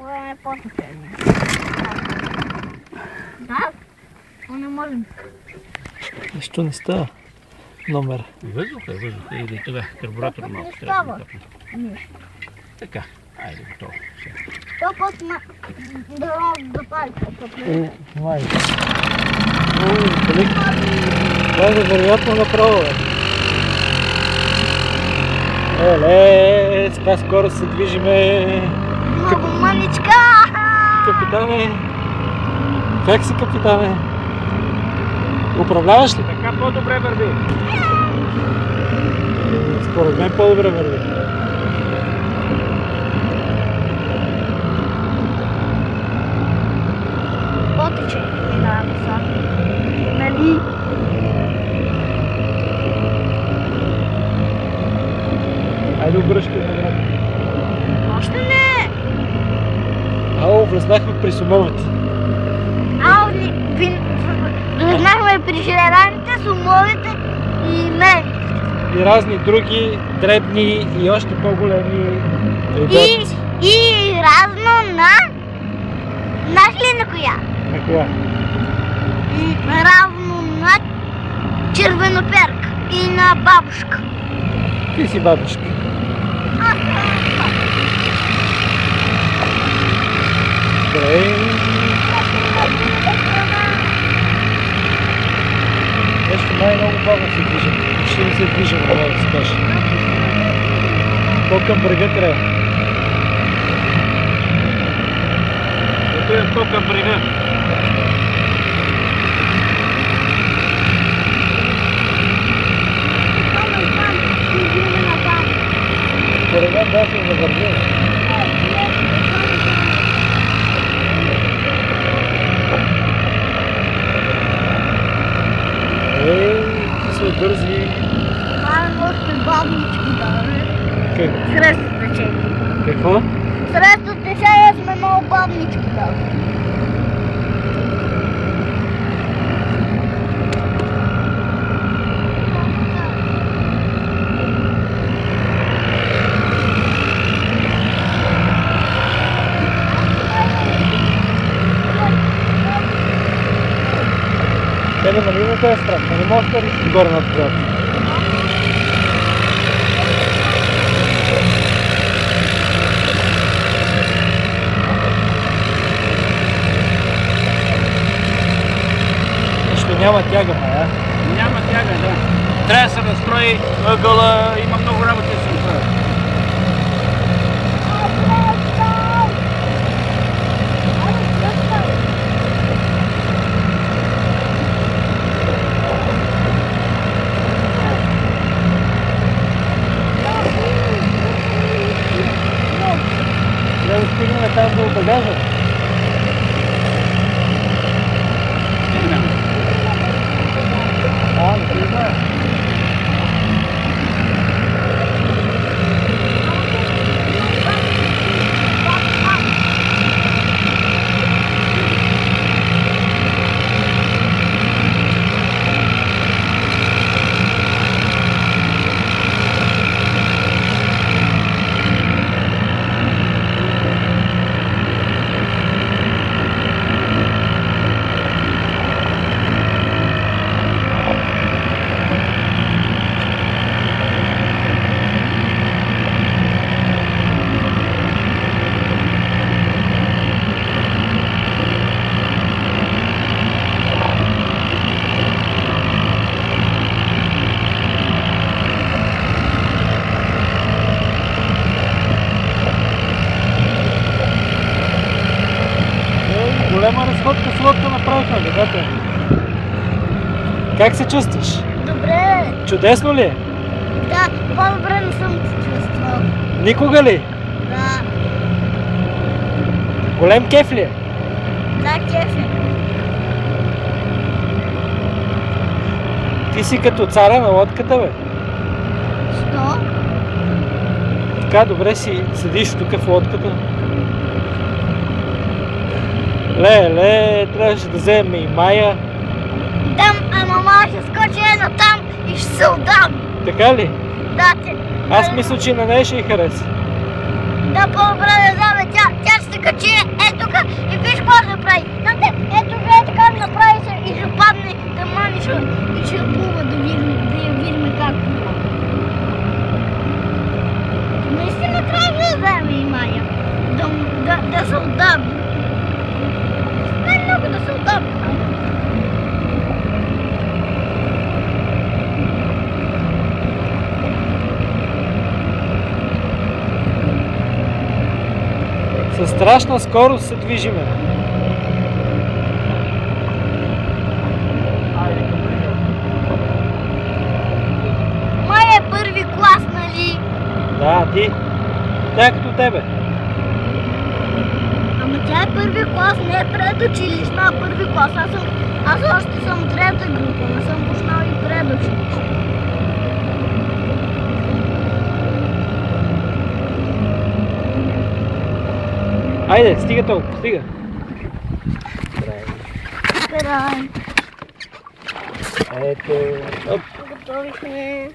плуваме по-течение. Да, но не можем. Нищо не става. Номер. Въздух или това карбуратор малко. Не става. Така, айде готово. То после да запали. Май. Това е невероятно направо. Еле, сега скоро се движиме. Много мъничка! Капитане, как си, капитане? Управляваш ли? Така по-добре върви. Според мен по-добре върви. Потече минаваме са. Нали? Айде обръщай наград. Още не! Ало, влезнахме при сумовете. Влезнахме при желераните, сумовете и мен. И разни други, дребни и още по-големи рибарци. И разно на... Знаеш ли на коя? На коя? Равно на червеноперка и на бабушка. Ти си бабушка. Добре. Нещо много бавно се движим. Почти не се движим, да се каже. По-към брега трябва. Отивам по-към брега. Според мен да се завървим. Ти са бързи. Това още бавнички да Как? срещу течение. Какво? Срещу течение сме много бавнички да. Тебе нали не те е страх? Не можеш да рисиш горе над водата. Нещо няма тяга, а? Няма тяга, да. Трябва да се настрои ъгъла, има много работа да се направи. Трябва да стигнем там до багажа. Не ти знаеш. Голема разходка с лодка направихме, децата. Как се чувстваш? Добре. Чудесно ли е? Да, по-добре не съм се чувствал. Никога ли? Да, Голем кеф ли е? да, кефе. Ти си като царя на лодката, бе. Що? Така добре си седиш тук в лодката. Ле, трябваше да вземем и Майя. Там, мама ще скочи едно там и ще се отдам. Така ли? Да, те. Аз мисля, че на нея ще й хареса. Да, по-добре да вземе тя ще се качи да са удобни. Най-много да са удобни. Със страшна скорост се движиме. Май е първи клас, нали? Да, ти. Тя е като тебе. Ама тя е първи клас, не е предучилищна, а първи клас. Аз още съм трета група, не съм почнал и предучилищна. Айде, стига толкова, стига. Край. Ето. Оп. Готови сме.